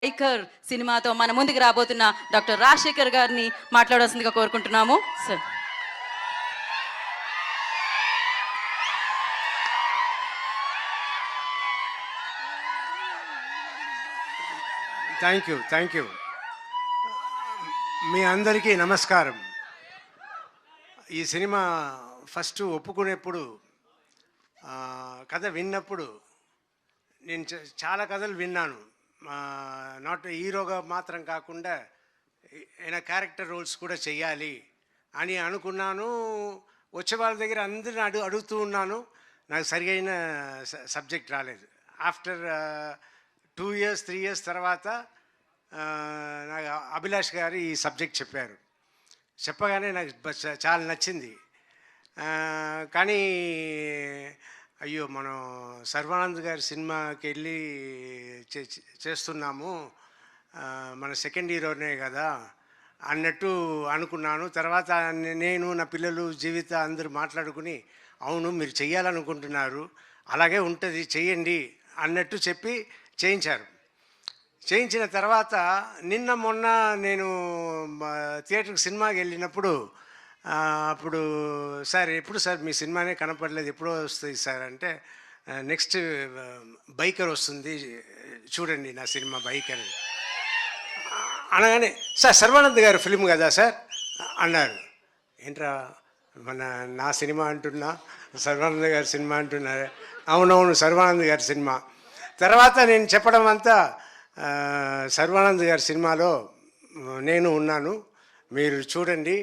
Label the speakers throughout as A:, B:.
A: ఐకర్ సినిమాతో మన ముందుకు రాబోతున్న డాక్టర్ రాజశేఖర్ గారిని మాట్లాడాల్సిందిగా కోరుకుంటున్నాము సార్.
B: Thank you. మీ అందరికీ నమస్కారం. ఈ సినిమా ఫస్ట్ ఒప్పుకునేప్పుడు కథ విన్నప్పుడు నేను చాలా కథలు విన్నాను. నాట్ హీరోగా మాత్రం కాకుండా ఆయన క్యారెక్టర్ రోల్స్ కూడా చెయ్యాలి అని అనుకున్నాను. వచ్చే వాళ్ళ దగ్గర అందరిని అడుగుతూ ఉన్నాను. నాకు సరిగైన సబ్జెక్ట్ రాలేదు. ఆఫ్టర్ 2 years 3 years తర్వాత నాకు అభిలాష్ గారు ఈ సబ్జెక్ట్ చెప్పారు. చెప్పగానే నాకు చాలా నచ్చింది. కానీ అయ్యో, మనం సర్వానంద్ గారి సినిమాకి వెళ్ళి చేస్తున్నాము, మన సెకండ్ హీరోనే కదా అన్నట్టు అనుకున్నాను. తర్వాత నేను, నా పిల్లలు, జీవిత అందరూ మాట్లాడుకుని అవును మీరు చెయ్యాలనుకుంటున్నారు, అలాగే ఉంటుంది చెయ్యండి అన్నట్టు చెప్పి చేయించారు. చేయించిన తర్వాత నిన్న మొన్న నేను థియేటర్కి సినిమాకి వెళ్ళినప్పుడు అప్పుడు సార్ ఎప్పుడు సార్ మీ సినిమానే కనపడలేదు, ఎప్పుడో వస్తుంది సార్ అంటే నెక్స్ట్ బైకర్ వస్తుంది చూడండి నా సినిమా బైకర్ అనగానే సార్ సర్వానంద్ గారి ఫిల్మ్ కదా సార్ అన్నారు. ఏంట్రా నా సినిమా అంటున్నా, సర్వానంద్ గారి సినిమా అంటున్నారు. అవునవును సర్వానంద్ గారి సినిమా. తర్వాత నేను చెప్పడం అంతా సర్వానంద్ గారి సినిమాలో నేను ఉన్నాను, మీరు చూడండి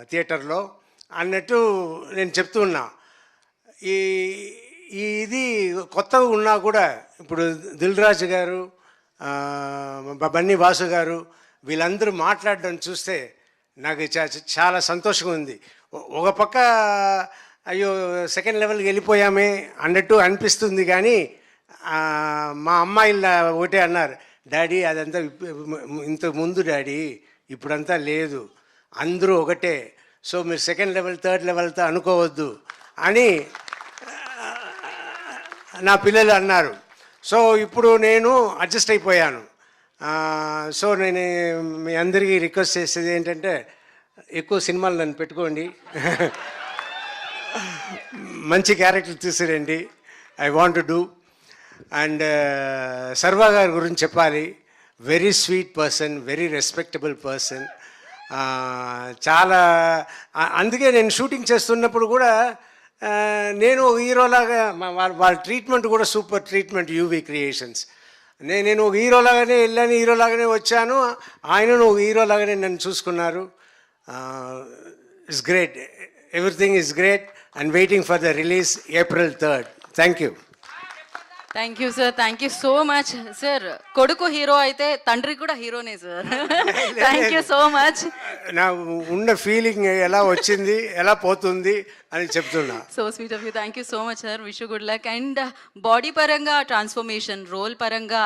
B: థియేటర్లో అన్నట్టు నేను చెప్తూ ఉన్నా. ఇది కొత్తగా ఉన్నా కూడా ఇప్పుడు దిల్ రాజు గారు, బన్నీ వాసు గారు వీళ్ళందరూ మాట్లాడడం చూస్తే నాకు చాలా సంతోషంగా ఉంది. ఒక పక్క అయ్యో సెకండ్ లెవెల్కి వెళ్ళిపోయామే అన్నట్టు అనిపిస్తుంది. కానీ మా అమ్మాయిల ఒకటే అన్నారు, డాడీ అదంతా ఇంతకు ముందు డాడీ, ఇప్పుడంతా లేదు, అందరూ ఒకటే, సో మీరు సెకండ్ లెవెల్ థర్డ్ లెవెల్తో అనుకోవద్దు అని నా పిల్లలు అన్నారు. సో ఇప్పుడు నేను అడ్జస్ట్ అయిపోయాను. సో నేను మీ అందరికీ రిక్వెస్ట్ చేసేది ఏంటంటే ఎక్కువ సినిమాలు నన్ను పెట్టుకోండి, మంచి క్యారెక్టర్ తీసుకురండి, I want to do. And Sarva గారి గురించి చెప్పాలి, very sweet person, very respectable person. చాలా అందుకే నేను షూటింగ్ చేస్తున్నప్పుడు కూడా నేను హీరోలాగా వాళ్ళ ట్రీట్మెంట్ కూడా సూపర్ ట్రీట్మెంట్ యూవీ క్రియేషన్స్. నేను ఒక హీరోలాగానే వెళ్ళాను, హీరోలాగానే వచ్చాను, ఆయనను ఒక హీరోలాగానే నన్ను చూసుకున్నారు. It's great, everything is great and waiting for the release April 3rd. Thank you.
A: Thank you sir, thank you so much sir. కొడుకు హీరో అయితే తండ్రి కూడా హీరోనే sir. Thank you so much.
B: నా ఉన్న ఫీలింగ్ ఎలా వచ్చింది ఎలా పోతుంది అని చెప్తున్నా.
A: So sweet of you. Thank you so much sir. Wish you good luck. And body పరంగా ట్రాన్స్ఫర్మేషన్, రోల్ పరంగా